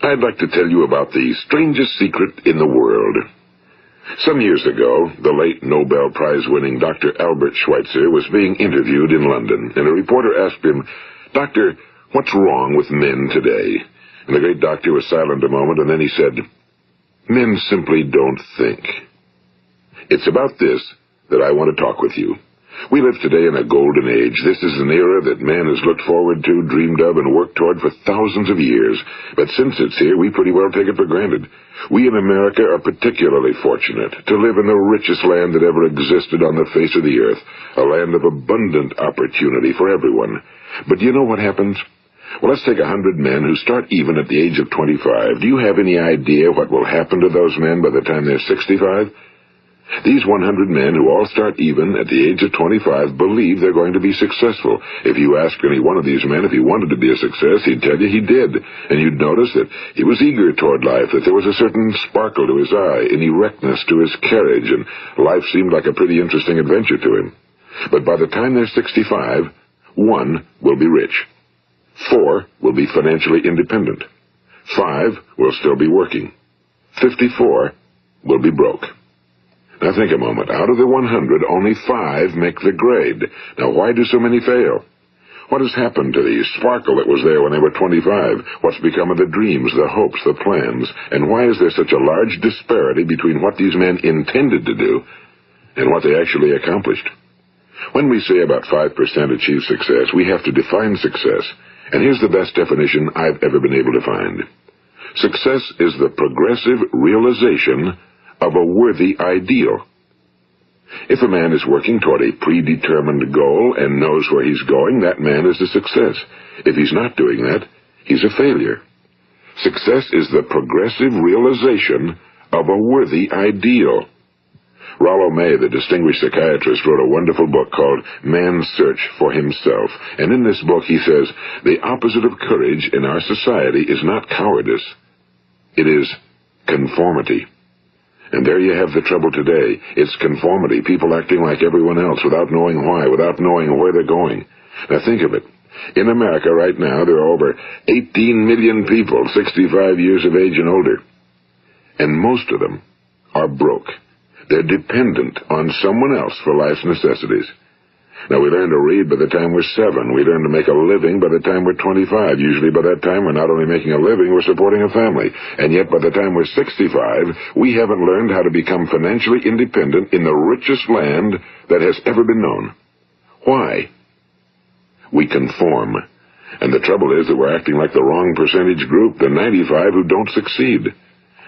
I'd like to tell you about the strangest secret in the world. Some years ago, the late Nobel Prize-winning Dr. Albert Schweitzer was being interviewed in London, and a reporter asked him, "Doctor, what's wrong with men today?" And the great doctor was silent a moment, and then he said, "Men simply don't think." It's about this that I want to talk with you. We live today in a golden age. This is an era that man has looked forward to, dreamed of, and worked toward for thousands of years. But since it's here, we pretty well take it for granted. We in America are particularly fortunate to live in the richest land that ever existed on the face of the earth, a land of abundant opportunity for everyone. But do you know what happens? Well, let's take 100 men who start even at the age of 25. Do you have any idea what will happen to those men by the time they're 65? These 100 men who all start even at the age of 25 believe they're going to be successful. If you asked any one of these men if he wanted to be a success, he'd tell you he did. And you'd notice that he was eager toward life, that there was a certain sparkle to his eye, an erectness to his carriage, and life seemed like a pretty interesting adventure to him. But by the time they're 65, 1 will be rich. 4 will be financially independent. 5 will still be working. 54 will be broke. Now think a moment. Out of the 100, only 5 make the grade. Now why do so many fail? What has happened to the sparkle that was there when they were 25? What's become of the dreams, the hopes, the plans? And why is there such a large disparity between what these men intended to do and what they actually accomplished? When we say about 5% achieve success, we have to define success. And here's the best definition I've ever been able to find. Success is the progressive realization of a worthy ideal. If a man is working toward a predetermined goal and knows where he's going, that man is a success. If he's not doing that, he's a failure. Success is the progressive realization of a worthy ideal. Rollo May, the distinguished psychiatrist, wrote a wonderful book called Man's Search for Himself. And in this book he says, the opposite of courage in our society is not cowardice. It is conformity. And there you have the trouble today. It's conformity, people acting like everyone else without knowing why, without knowing where they're going. Now think of it. In America right now, there are over 18 million people 65 years of age and older. And most of them are broke. They're dependent on someone else for life's necessities. Now, we learn to read by the time we're 7. We learn to make a living by the time we're 25. Usually by that time, we're not only making a living, we're supporting a family. And yet, by the time we're 65, we haven't learned how to become financially independent in the richest land that has ever been known. Why? We conform. And the trouble is that we're acting like the wrong percentage group, the 95 who don't succeed.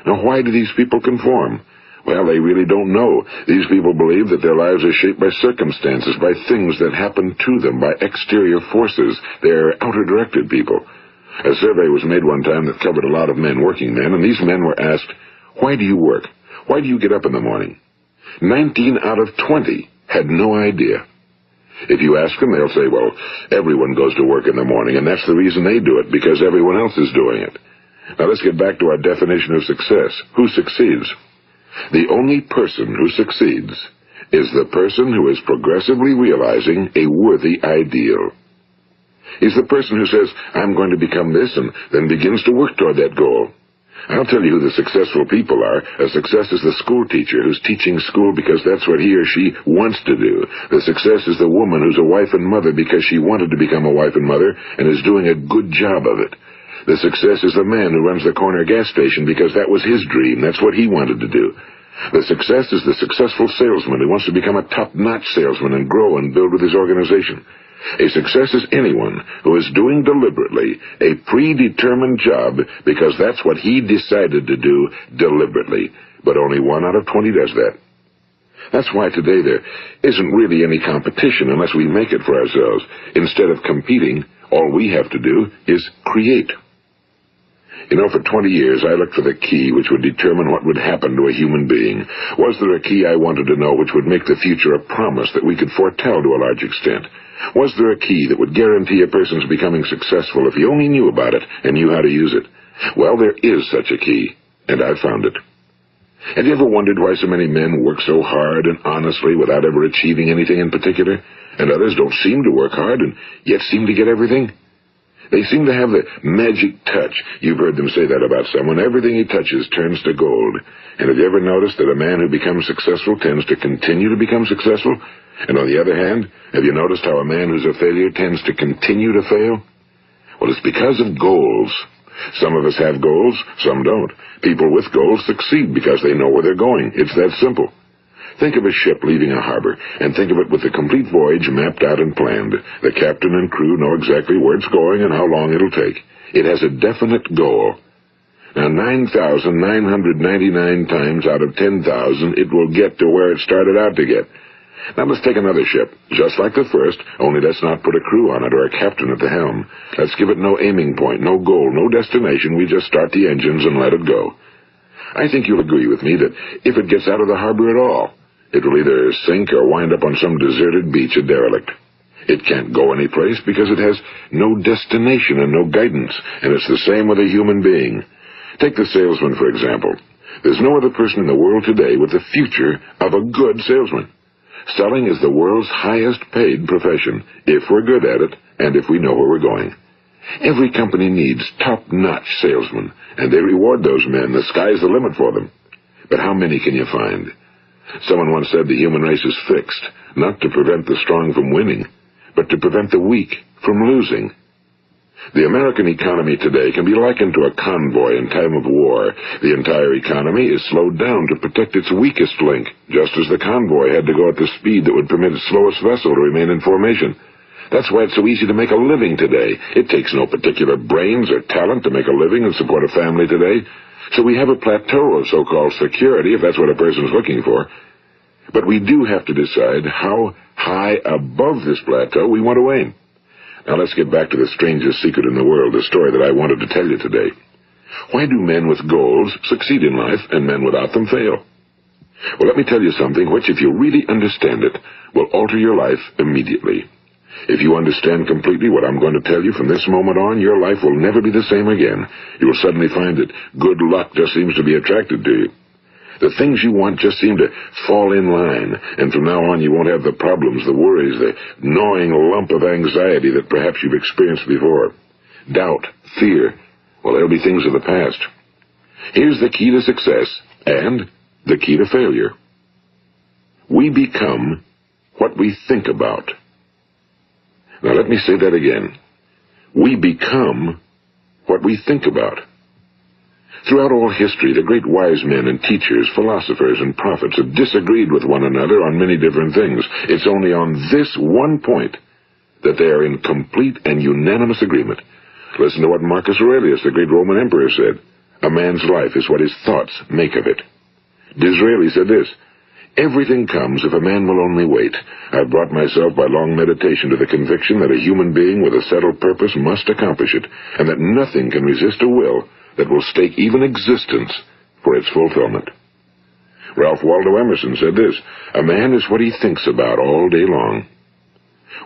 Now, why do these people conform? Well, they really don't know. These people believe that their lives are shaped by circumstances, by things that happen to them, by exterior forces. They're outer-directed people. A survey was made one time that covered a lot of men, working men, and these men were asked, "Why do you work? Why do you get up in the morning?" 19 out of 20 had no idea. If you ask them, they'll say, well, everyone goes to work in the morning, and that's the reason they do it, because everyone else is doing it. Now let's get back to our definition of success. Who succeeds? The only person who succeeds is the person who is progressively realizing a worthy ideal. He's the person who says, I'm going to become this, and then begins to work toward that goal. I'll tell you who the successful people are. A success is the school teacher who's teaching school because that's what he or she wants to do. The success is the woman who's a wife and mother because she wanted to become a wife and mother and is doing a good job of it. The success is the man who runs the corner gas station because that was his dream. That's what he wanted to do. The success is the successful salesman who wants to become a top-notch salesman and grow and build with his organization. A success is anyone who is doing deliberately a predetermined job because that's what he decided to do deliberately. But only 1 out of 20 does that. That's why today there isn't really any competition unless we make it for ourselves. Instead of competing, all we have to do is create. You know, for 20 years, I looked for the key which would determine what would happen to a human being. Was there a key I wanted to know which would make the future a promise that we could foretell to a large extent? Was there a key that would guarantee a person's becoming successful if he only knew about it and knew how to use it? Well, there is such a key, and I've found it. Have you ever wondered why so many men work so hard and honestly without ever achieving anything in particular, and others don't seem to work hard and yet seem to get everything? They seem to have the magic touch. You've heard them say that about someone. Everything he touches turns to gold. And have you ever noticed that a man who becomes successful tends to continue to become successful? And on the other hand, have you noticed how a man who's a failure tends to continue to fail? Well, it's because of goals. Some of us have goals, some don't. People with goals succeed because they know where they're going. It's that simple. Think of a ship leaving a harbor, and think of it with the complete voyage mapped out and planned. The captain and crew know exactly where it's going and how long it'll take. It has a definite goal. Now, 9,999 times out of 10,000, it will get to where it started out to get. Now let's take another ship, just like the first, only let's not put a crew on it or a captain at the helm. Let's give it no aiming point, no goal, no destination. We just start the engines and let it go. I think you'll agree with me that if it gets out of the harbor at all, it will either sink or wind up on some deserted beach, a derelict. It can't go anyplace because it has no destination and no guidance, and it's the same with a human being. Take the salesman, for example. There's no other person in the world today with the future of a good salesman. Selling is the world's highest paid profession, if we're good at it and if we know where we're going. Every company needs top-notch salesmen, and they reward those men. The sky's the limit for them. But how many can you find? Someone once said the human race is fixed, not to prevent the strong from winning, but to prevent the weak from losing. The American economy today can be likened to a convoy in time of war. The entire economy is slowed down to protect its weakest link, just as the convoy had to go at the speed that would permit its slowest vessel to remain in formation. That's why it's so easy to make a living today. It takes no particular brains or talent to make a living and support a family today. So we have a plateau of so-called security, if that's what a person's looking for. But we do have to decide how high above this plateau we want to aim. Now let's get back to the strangest secret in the world, the story that I wanted to tell you today. Why do men with goals succeed in life and men without them fail? Well, let me tell you something which, if you really understand it, will alter your life immediately. If you understand completely what I'm going to tell you from this moment on, your life will never be the same again. You will suddenly find that good luck just seems to be attracted to you. The things you want just seem to fall in line, and from now on you won't have the problems, the worries, the gnawing lump of anxiety that perhaps you've experienced before. Doubt, fear, well, they'll be things of the past. Here's the key to success and the key to failure. We become what we think about. Now let me say that again. We become what we think about. Throughout all history, the great wise men and teachers, philosophers and prophets have disagreed with one another on many different things. It's only on this one point that they are in complete and unanimous agreement. Listen to what Marcus Aurelius, the great Roman emperor, said. A man's life is what his thoughts make of it. Disraeli said this, everything comes if a man will only wait. I've brought myself by long meditation to the conviction that a human being with a settled purpose must accomplish it, and that nothing can resist a will that will stake even existence for its fulfillment. Ralph Waldo Emerson said this, a man is what he thinks about all day long.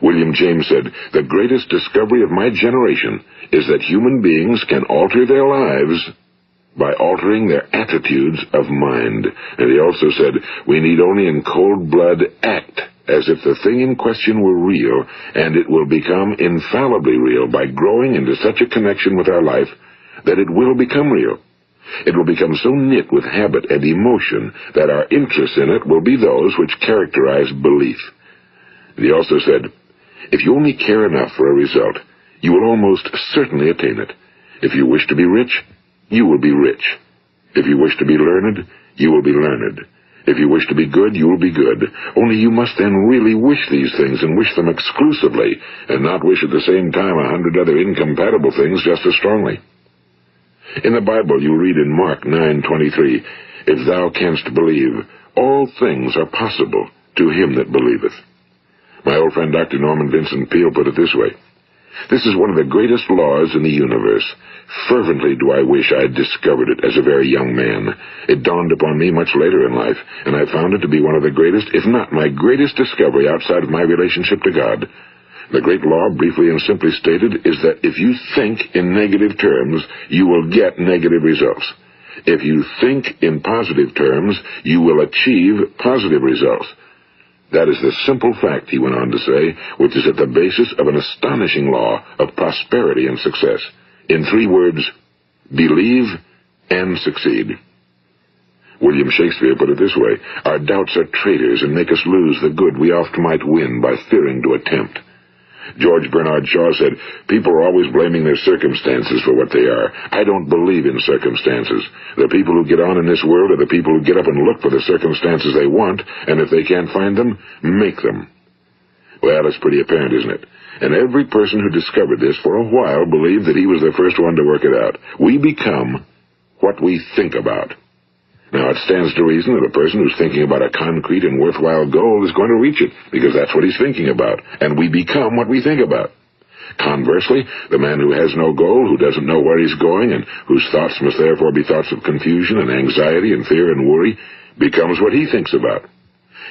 William James said, the greatest discovery of my generation is that human beings can alter their lives by altering their attitudes of mind. And he also said, we need only in cold blood act as if the thing in question were real, and it will become infallibly real by growing into such a connection with our life that it will become real. It will become so knit with habit and emotion that our interest in it will be those which characterize belief. And he also said, if you only care enough for a result, you will almost certainly attain it. If you wish to be rich, you will be rich. If you wish to be learned, you will be learned. If you wish to be good, you will be good. Only you must then really wish these things and wish them exclusively, and not wish at the same time 100 other incompatible things just as strongly. In the Bible you read in Mark 9:23, if thou canst believe, all things are possible to him that believeth. My old friend Dr. Norman Vincent Peale put it this way, this is one of the greatest laws in the universe. Fervently do I wish I had discovered it as a very young man. It dawned upon me much later in life, and I found it to be one of the greatest, if not my greatest discovery outside of my relationship to God. The great law, briefly and simply stated, is that if you think in negative terms, you will get negative results. If you think in positive terms, you will achieve positive results. That is the simple fact, he went on to say, which is at the basis of an astonishing law of prosperity and success. In 3 words, believe and succeed. William Shakespeare put it this way: our doubts are traitors and make us lose the good we oft might win by fearing to attempt. George Bernard Shaw said, people are always blaming their circumstances for what they are. I don't believe in circumstances. The people who get on in this world are the people who get up and look for the circumstances they want, and if they can't find them, make them. Well, it's pretty apparent, isn't it? And every person who discovered this for a while believed that he was the first one to work it out. We become what we think about. Now, it stands to reason that a person who's thinking about a concrete and worthwhile goal is going to reach it, because that's what he's thinking about, and we become what we think about. Conversely, the man who has no goal, who doesn't know where he's going, and whose thoughts must therefore be thoughts of confusion and anxiety and fear and worry, becomes what he thinks about.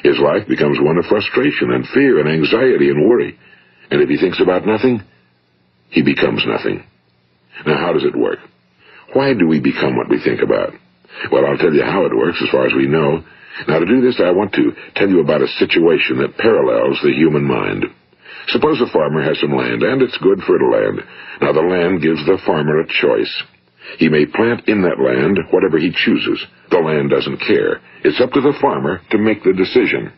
His life becomes one of frustration and fear and anxiety and worry. And if he thinks about nothing, he becomes nothing. Now, how does it work? Why do we become what we think about? Well, I'll tell you how it works as far as we know. Now, to do this, I want to tell you about a situation that parallels the human mind. Suppose a farmer has some land, and it's good fertile land. Now, the land gives the farmer a choice. He may plant in that land whatever he chooses. The land doesn't care. It's up to the farmer to make the decision.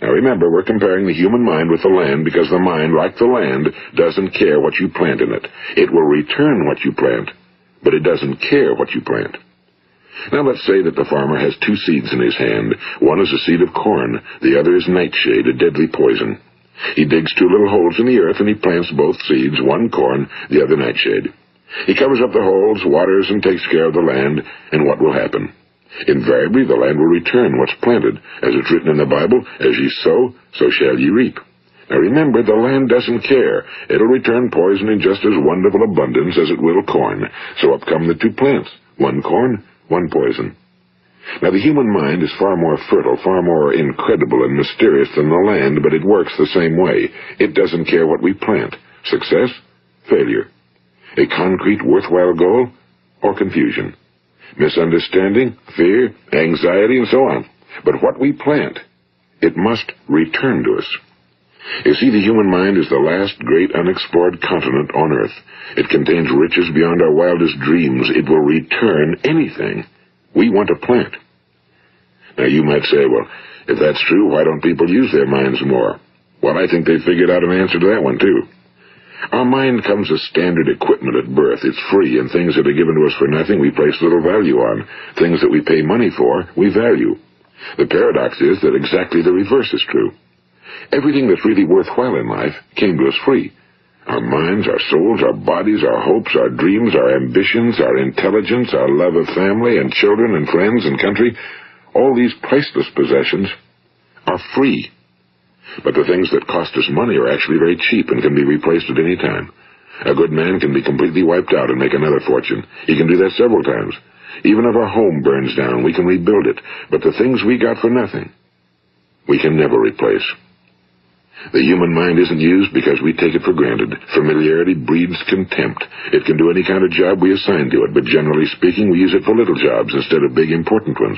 Now, remember, we're comparing the human mind with the land because the mind, like the land, doesn't care what you plant in it. It will return what you plant, but it doesn't care what you plant. Now let's say that the farmer has 2 seeds in his hand. One is a seed of corn, the other is nightshade, a deadly poison. He digs 2 little holes in the earth and he plants both seeds, one corn, the other nightshade. He covers up the holes, waters, and takes care of the land, and what will happen? Invariably the land will return what's planted. As it's written in the Bible, as ye sow, so shall ye reap. Now remember, the land doesn't care. It'll return poison in just as wonderful abundance as it will corn. So up come the 2 plants, one corn, one poison. Now, the human mind is far more fertile, far more incredible and mysterious than the land, but it works the same way. It doesn't care what we plant. Success, failure. A concrete, worthwhile goal, or confusion. Misunderstanding, fear, anxiety, and so on. But what we plant, it must return to us. You see, the human mind is the last great unexplored continent on Earth. It contains riches beyond our wildest dreams. It will return anything we want to plant. Now, you might say, well, if that's true, why don't people use their minds more? Well, I think they figured out an answer to that one, too. Our mind comes as standard equipment at birth. It's free, and things that are given to us for nothing we place little value on. Things that we pay money for, we value. The paradox is that exactly the reverse is true. Everything that's really worthwhile in life came to us free. Our minds, our souls, our bodies, our hopes, our dreams, our ambitions, our intelligence, our love of family and children and friends and country, all these priceless possessions are free. But the things that cost us money are actually very cheap and can be replaced at any time. A good man can be completely wiped out and make another fortune. He can do that several times. Even if our home burns down, we can rebuild it. But the things we got for nothing, we can never replace. The human mind isn't used because we take it for granted. Familiarity breeds contempt. It can do any kind of job we assign to it, but generally speaking, we use it for little jobs instead of big, important ones.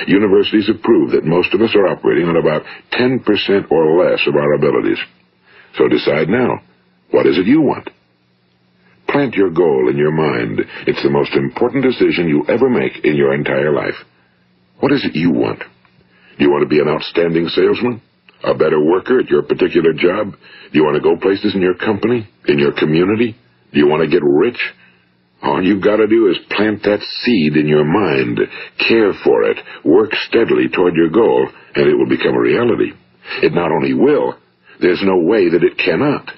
Universities have proved that most of us are operating on about 10% or less of our abilities. So decide now, what is it you want? Plant your goal in your mind. It's the most important decision you'll ever make in your entire life. What is it you want? Do you want to be an outstanding salesman? A better worker at your particular job? Do you want to go places in your company? In your community? Do you want to get rich? All you've got to do is plant that seed in your mind, care for it, work steadily toward your goal, and it will become a reality. It not only will, there's no way that it cannot.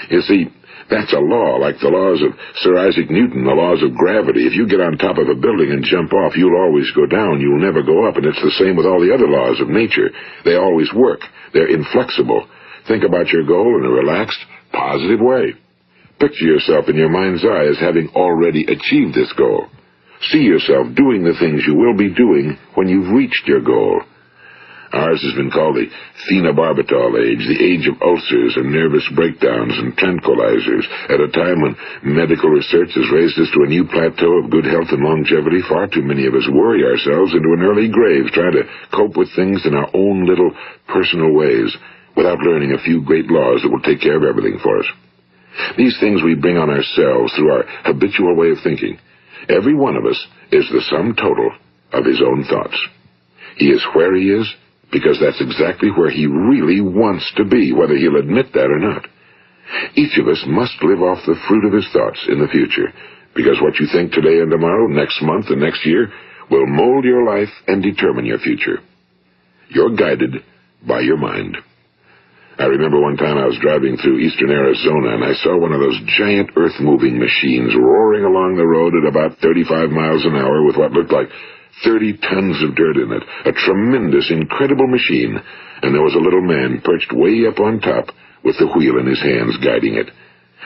You see, that's a law, like the laws of Sir Isaac Newton, the laws of gravity. If you get on top of a building and jump off, you'll always go down. You'll never go up, and it's the same with all the other laws of nature. They always work. They're inflexible. Think about your goal in a relaxed, positive way. Picture yourself in your mind's eye as having already achieved this goal. See yourself doing the things you will be doing when you've reached your goal. Ours has been called the phenobarbital age, the age of ulcers and nervous breakdowns and tranquilizers. At a time when medical research has raised us to a new plateau of good health and longevity, far too many of us worry ourselves into an early grave trying to cope with things in our own little personal ways without learning a few great laws that will take care of everything for us. These things we bring on ourselves through our habitual way of thinking. Every one of us is the sum total of his own thoughts. He is where he is because that's exactly where he really wants to be, whether he'll admit that or not. Each of us must live off the fruit of his thoughts in the future, because what you think today and tomorrow, next month and next year, will mold your life and determine your future. You're guided by your mind. I remember one time I was driving through eastern Arizona, and I saw one of those giant earth-moving machines roaring along the road at about 35 miles an hour with what looked like 30 tons of dirt in it. A tremendous, incredible machine, and there was a little man perched way up on top with the wheel in his hands guiding it.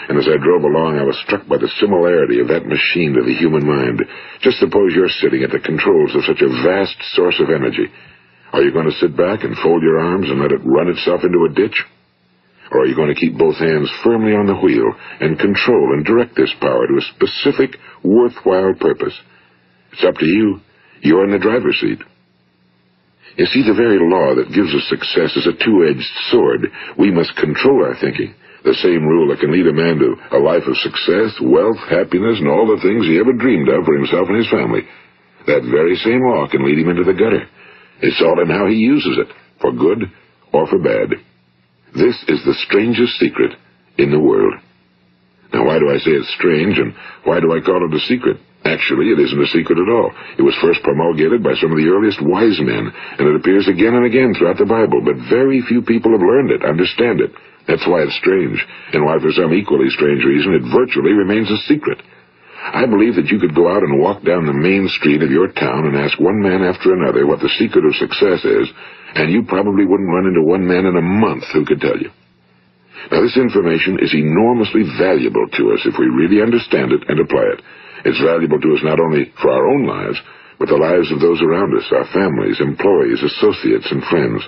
And as I drove along, I was struck by the similarity of that machine to the human mind. Just suppose you're sitting at the controls of such a vast source of energy. Are you going to sit back and fold your arms and let it run itself into a ditch? Or are you going to keep both hands firmly on the wheel and control and direct this power to a specific, worthwhile purpose? It's up to you. You're in the driver's seat. You see, the very law that gives us success is a two-edged sword. We must control our thinking. The same rule that can lead a man to a life of success, wealth, happiness, and all the things he ever dreamed of for himself and his family. That very same law can lead him into the gutter. It's all in how he uses it, for good or for bad. This is the strangest secret in the world. Now, why do I say it's strange, and why do I call it a secret? Actually, it isn't a secret at all. It was first promulgated by some of the earliest wise men, and it appears again and again throughout the Bible, but very few people have learned it, understand it. That's why it's strange, and why for some equally strange reason it virtually remains a secret. I believe that you could go out and walk down the main street of your town and ask one man after another what the secret of success is, and you probably wouldn't run into one man in a month who could tell you. Now, this information is enormously valuable to us if we really understand it and apply it. It's valuable to us not only for our own lives, but the lives of those around us, our families, employees, associates, and friends.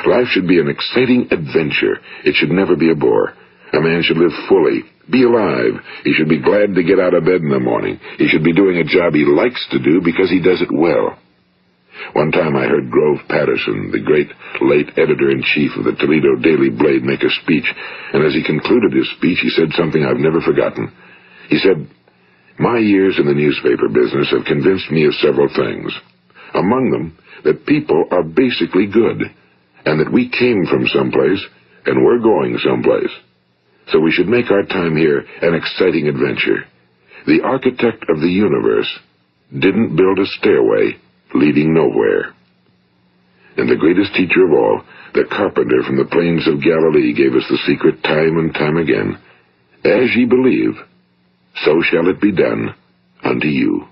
Life should be an exciting adventure. It should never be a bore. A man should live fully, be alive. He should be glad to get out of bed in the morning. He should be doing a job he likes to do because he does it well. One time I heard Grove Patterson, the great late editor-in-chief of the Toledo Daily Blade, make a speech, and as he concluded his speech, he said something I've never forgotten. He said, "My years in the newspaper business have convinced me of several things. Among them, that people are basically good, and that we came from someplace, and we're going someplace. So we should make our time here an exciting adventure. The architect of the universe didn't build a stairway leading nowhere." And the greatest teacher of all, the carpenter from the plains of Galilee, gave us the secret time and time again. As ye believe, so shall it be done unto you.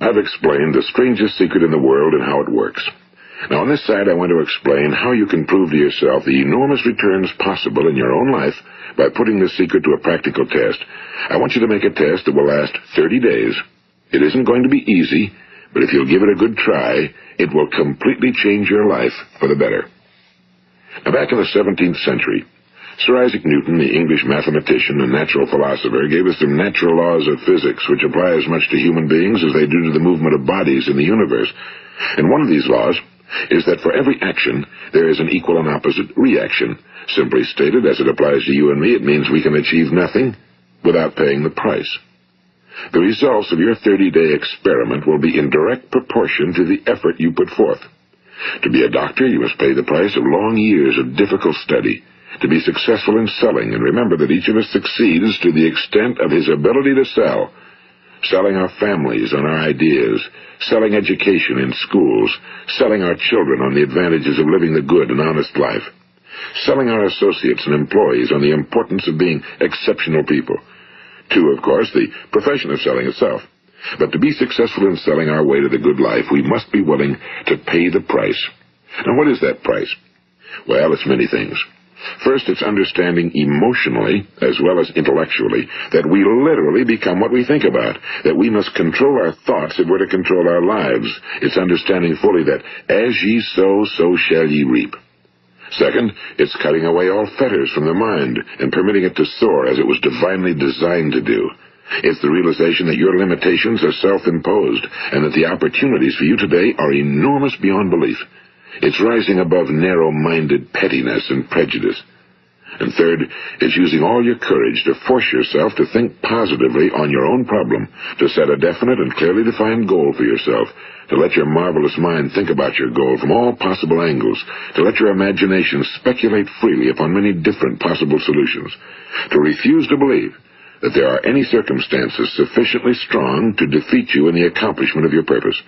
I've explained the strangest secret in the world and how it works. Now, on this side, I want to explain how you can prove to yourself the enormous returns possible in your own life by putting this secret to a practical test. I want you to make a test that will last 30 days. It isn't going to be easy, but if you'll give it a good try, it will completely change your life for the better. Now, back in the 17th century, Sir Isaac Newton, the English mathematician and natural philosopher, gave us some natural laws of physics which apply as much to human beings as they do to the movement of bodies in the universe. And one of these laws is that for every action, there is an equal and opposite reaction. Simply stated, as it applies to you and me, it means we can achieve nothing without paying the price. The results of your 30-day experiment will be in direct proportion to the effort you put forth. To be a doctor, you must pay the price of long years of difficult study. To be successful in selling, and remember that each of us succeeds to the extent of his ability to sell. Selling our families on our ideas, selling education in schools, selling our children on the advantages of living the good and honest life, selling our associates and employees on the importance of being exceptional people. To, of course, the profession of selling itself. But to be successful in selling our way to the good life, we must be willing to pay the price. Now, what is that price? Well, it's many things. First, it's understanding emotionally, as well as intellectually, that we literally become what we think about, that we must control our thoughts if we're to control our lives. It's understanding fully that as ye sow, so shall ye reap. Second, it's cutting away all fetters from the mind and permitting it to soar as it was divinely designed to do. It's the realization that your limitations are self-imposed and that the opportunities for you today are enormous beyond belief. It's rising above narrow-minded pettiness and prejudice. And third, it's using all your courage to force yourself to think positively on your own problem, to set a definite and clearly defined goal for yourself, to let your marvelous mind think about your goal from all possible angles, to let your imagination speculate freely upon many different possible solutions, to refuse to believe that there are any circumstances sufficiently strong to defeat you in the accomplishment of your purpose,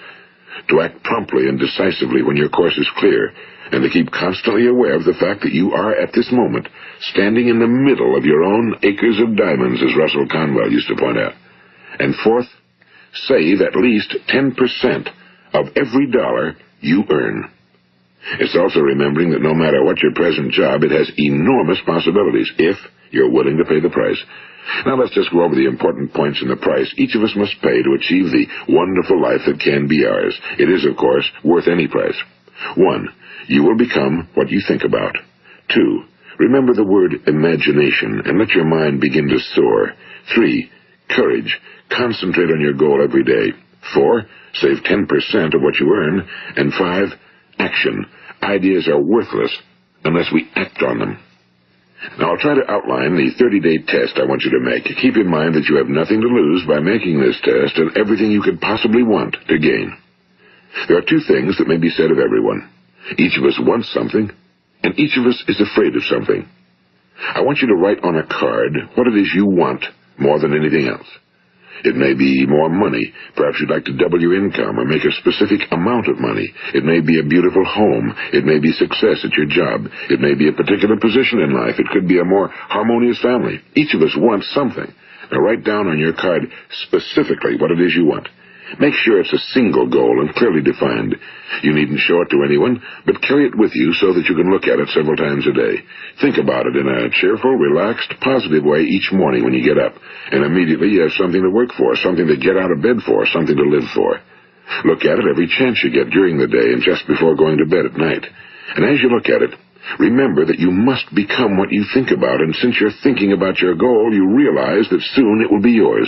to act promptly and decisively when your course is clear, and to keep constantly aware of the fact that you are, at this moment, standing in the middle of your own acres of diamonds, as Russell Conwell used to point out. And fourth, save at least 10% of every dollar you earn. It's also remembering that no matter what your present job, it has enormous possibilities, if you're willing to pay the price. Now let's just go over the important points in the price each of us must pay to achieve the wonderful life that can be ours. It is, of course, worth any price. 1. You will become what you think about. 2. Remember the word imagination and let your mind begin to soar. 3. Courage. Concentrate on your goal every day. 4. Save 10% of what you earn. And 5. Action. Ideas are worthless unless we act on them. Now, I'll try to outline the 30-day test I want you to make. Keep in mind that you have nothing to lose by making this test and everything you could possibly want to gain. There are 2 things that may be said of everyone. Each of us wants something, and each of us is afraid of something. I want you to write on a card what it is you want more than anything else. It may be more money. Perhaps you'd like to double your income or make a specific amount of money. It may be a beautiful home. It may be success at your job. It may be a particular position in life. It could be a more harmonious family. Each of us wants something. Now write down on your card specifically what it is you want. Make sure it's a single goal and clearly defined. You needn't show it to anyone, but carry it with you so that you can look at it several times a day. Think about it in a cheerful, relaxed, positive way each morning when you get up, and immediately you have something to work for, something to get out of bed for, something to live for. Look at it every chance you get during the day and just before going to bed at night. And as you look at it, remember that you must become what you think about, and since you're thinking about your goal, you realize that soon it will be yours.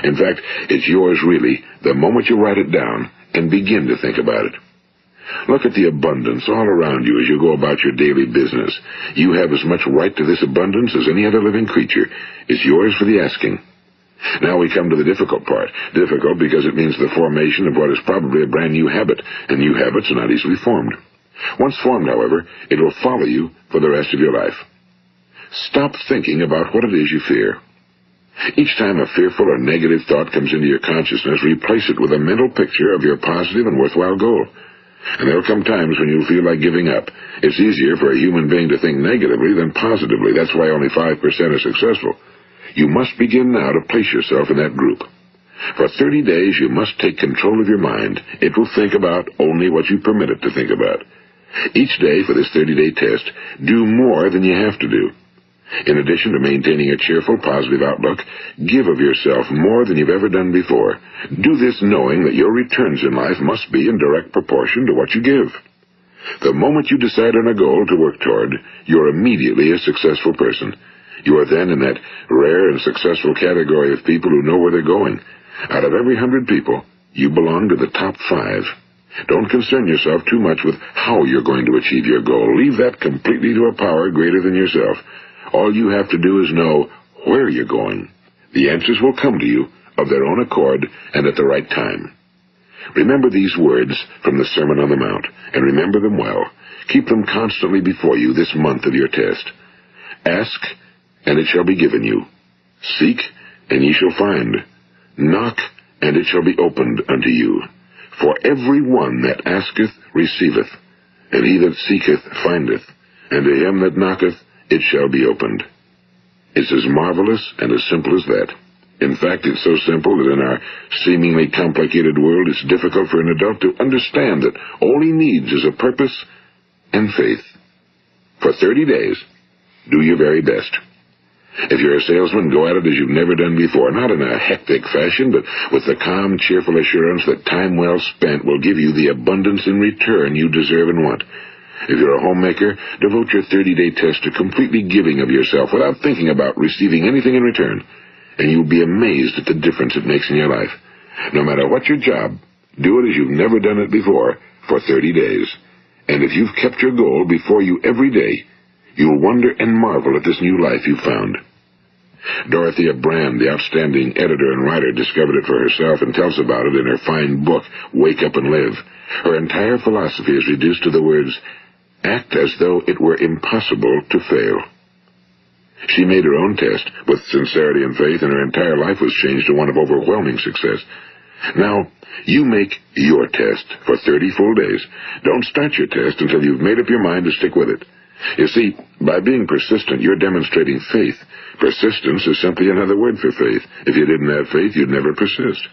In fact, it's yours really the moment you write it down and begin to think about it. Look at the abundance all around you as you go about your daily business. You have as much right to this abundance as any other living creature. It's yours for the asking. Now we come to the difficult part. Difficult because it means the formation of what is probably a brand new habit, and new habits are not easily formed. Once formed, however, it will follow you for the rest of your life. Stop thinking about what it is you fear. Each time a fearful or negative thought comes into your consciousness, replace it with a mental picture of your positive and worthwhile goal. And there will come times when you'll feel like giving up. It's easier for a human being to think negatively than positively. That's why only 5% are successful. You must begin now to place yourself in that group. For 30 days, you must take control of your mind. It will think about only what you permit it to think about. Each day for this 30-day test, do more than you have to do. In addition to maintaining a cheerful, positive outlook, give of yourself more than you've ever done before. Do this knowing that your returns in life must be in direct proportion to what you give. The moment you decide on a goal to work toward, you're immediately a successful person. You are then in that rare and successful category of people who know where they're going. Out of every 100 people, you belong to the top 5. Don't concern yourself too much with how you're going to achieve your goal. Leave that completely to a power greater than yourself. All you have to do is know where you're going. The answers will come to you of their own accord and at the right time. Remember these words from the Sermon on the Mount, and remember them well. Keep them constantly before you this month of your test. Ask, and it shall be given you. Seek, and ye shall find. Knock, and it shall be opened unto you. For every one that asketh receiveth, and he that seeketh findeth, and to him that knocketh it shall be opened. It's as marvelous and as simple as that. In fact, it's so simple that in our seemingly complicated world, it's difficult for an adult to understand that all he needs is a purpose and faith. For 30 days, Do your very best. If you're a salesman, go at it as you've never done before, not in a hectic fashion, but with the calm, cheerful assurance that time well spent will give you the abundance in return you deserve and want. If you're a homemaker, devote your 30-day test to completely giving of yourself without thinking about receiving anything in return, and you'll be amazed at the difference it makes in your life. No matter what your job, do it as you've never done it before for 30 days. And if you've kept your goal before you every day, you'll wonder and marvel at this new life you've found. Dorothea Brand, the outstanding editor and writer, discovered it for herself and tells about it in her fine book, Wake Up and Live. Her entire philosophy is reduced to the words, act as though it were impossible to fail. She made her own test with sincerity and faith, and her entire life was changed to one of overwhelming success. Now, you make your test for 30 full days. Don't start your test until you've made up your mind to stick with it. You see, by being persistent, you're demonstrating faith. Persistence is simply another word for faith. If you didn't have faith, you'd never persist.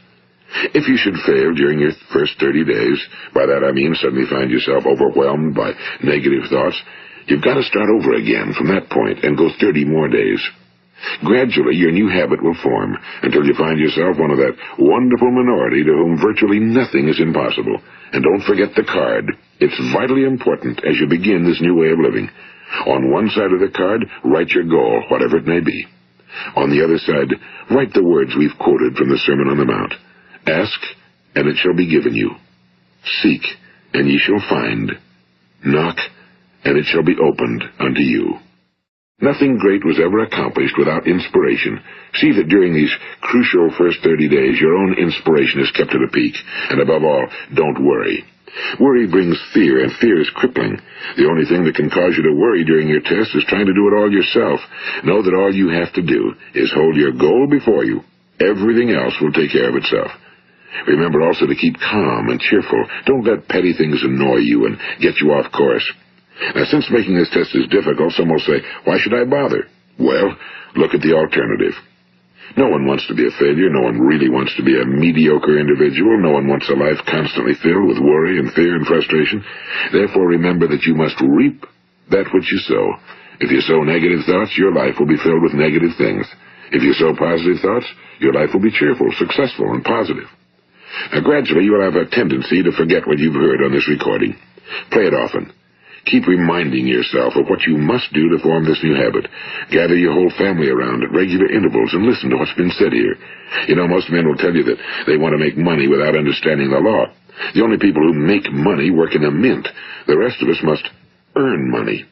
If you should fail during your first 30 days, by that I mean suddenly find yourself overwhelmed by negative thoughts, you've got to start over again from that point and go 30 more days. Gradually, your new habit will form until you find yourself one of that wonderful minority to whom virtually nothing is impossible. And don't forget the card. It's vitally important as you begin this new way of living. On one side of the card, write your goal, whatever it may be. On the other side, write the words we've quoted from the Sermon on the Mount. Ask, and it shall be given you. Seek, and ye shall find. Knock, and it shall be opened unto you. Nothing great was ever accomplished without inspiration. See that during these crucial first 30 days, your own inspiration is kept at a peak. And above all, don't worry. Worry brings fear, and fear is crippling. The only thing that can cause you to worry during your test is trying to do it all yourself. Know that all you have to do is hold your goal before you. Everything else will take care of itself. Remember also to keep calm and cheerful. Don't let petty things annoy you and get you off course. Now, since making this test is difficult, some will say, why should I bother? Well, look at the alternative. No one wants to be a failure. No one really wants to be a mediocre individual. No one wants a life constantly filled with worry and fear and frustration. Therefore, remember that you must reap that which you sow. If you sow negative thoughts, your life will be filled with negative things. If you sow positive thoughts, your life will be cheerful, successful, and positive. Now, gradually, you will have a tendency to forget what you've heard on this recording. Play it often. Keep reminding yourself of what you must do to form this new habit. Gather your whole family around at regular intervals and listen to what's been said here. You know, most men will tell you that they want to make money without understanding the law. The only people who make money work in a mint. The rest of us must earn money.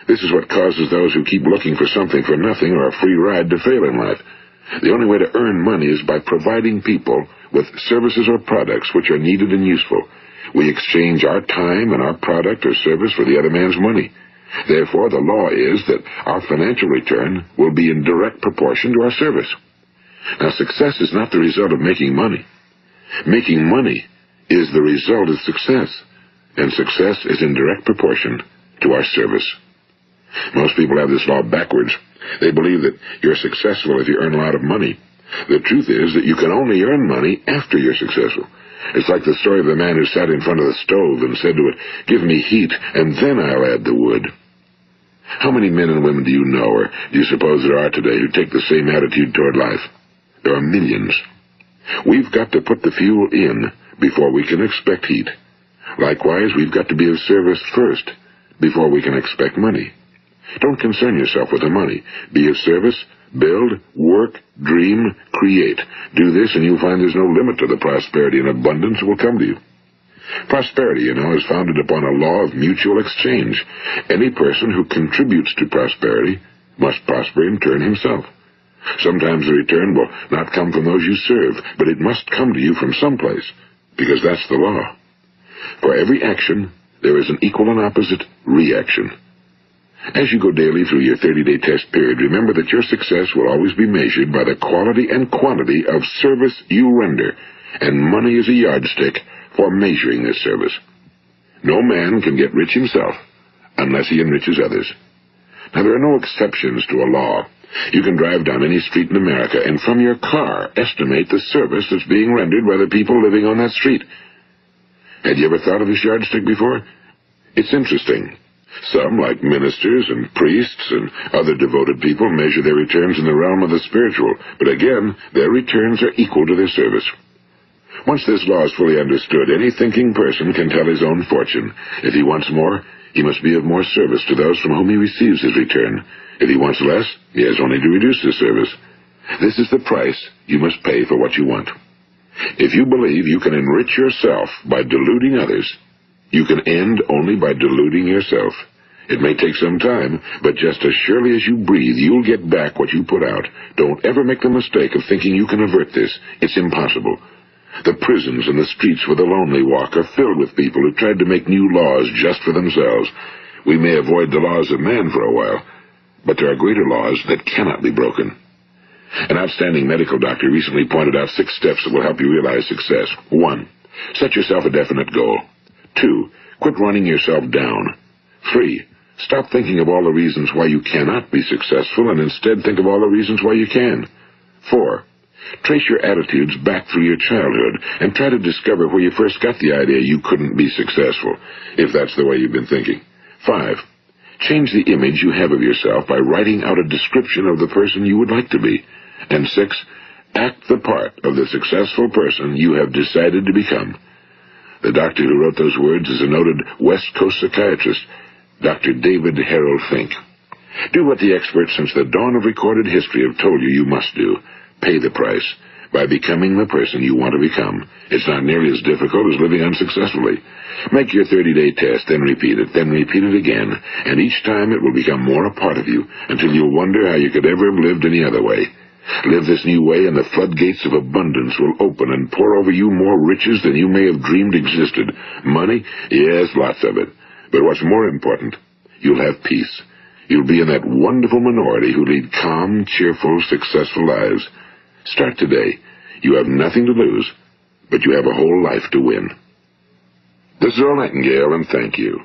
This is what causes those who keep looking for something for nothing or a free ride to fail in life. The only way to earn money is by providing people with services or products which are needed and useful. We exchange our time and our product or service for the other man's money. Therefore, the law is that our financial return will be in direct proportion to our service. Now, success is not the result of making money. Making money is the result of success, and success is in direct proportion to our service. Most people have this law backwards. They believe that you're successful if you earn a lot of money. The truth is that you can only earn money after you're successful. It's like the story of the man who sat in front of the stove and said to it, give me heat, and then I'll add the wood. How many men and women do you know, or do you suppose there are today, who take the same attitude toward life? There are millions. We've got to put the fuel in before we can expect heat. Likewise, we've got to be of service first before we can expect money. Don't concern yourself with the money. Be of service. Build, work, dream, create. Do this, and you'll find there's no limit to the prosperity and abundance that will come to you. Prosperity, you know, is founded upon a law of mutual exchange. Any person who contributes to prosperity must prosper in turn himself. Sometimes the return will not come from those you serve, but it must come to you from someplace, because that's the law. For every action, there is an equal and opposite reaction. As you go daily through your 30-day test period, remember that your success will always be measured by the quality and quantity of service you render, and money is a yardstick for measuring this service. No man can get rich himself unless he enriches others. Now, there are no exceptions to a law. You can drive down any street in America and from your car estimate the service that's being rendered by the people living on that street. Had you ever thought of this yardstick before? It's interesting. Some, like ministers and priests and other devoted people, measure their returns in the realm of the spiritual, but again, their returns are equal to their service. Once this law is fully understood, any thinking person can tell his own fortune. If he wants more, he must be of more service to those from whom he receives his return. If he wants less, he has only to reduce his service. This is the price you must pay for what you want. If you believe you can enrich yourself by deluding others, you can end only by deluding yourself. It may take some time, but just as surely as you breathe, you'll get back what you put out. Don't ever make the mistake of thinking you can avert this. It's impossible. The prisons and the streets where the lonely walk are filled with people who tried to make new laws just for themselves. We may avoid the laws of man for a while, but there are greater laws that cannot be broken. An outstanding medical doctor recently pointed out 6 steps that will help you realize success. 1. Set yourself a definite goal. 2. Quit running yourself down. 3. Stop thinking of all the reasons why you cannot be successful and instead think of all the reasons why you can. 4. Trace your attitudes back through your childhood and try to discover where you first got the idea you couldn't be successful, if that's the way you've been thinking. 5. Change the image you have of yourself by writing out a description of the person you would like to be. And 6. Act the part of the successful person you have decided to become. The doctor who wrote those words is a noted West Coast psychiatrist, Dr. David Harold Fink. Do what the experts since the dawn of recorded history have told you you must do. Pay the price by becoming the person you want to become. It's not nearly as difficult as living unsuccessfully. Make your 30-day test, then repeat it again, and each time it will become more a part of you until you'll wonder how you could ever have lived any other way. Live this new way and the floodgates of abundance will open and pour over you more riches than you may have dreamed existed. Money? Yes, lots of it. But what's more important, you'll have peace. You'll be in that wonderful minority who lead calm, cheerful, successful lives. Start today. You have nothing to lose, but you have a whole life to win. This is Earl Nightingale, and thank you.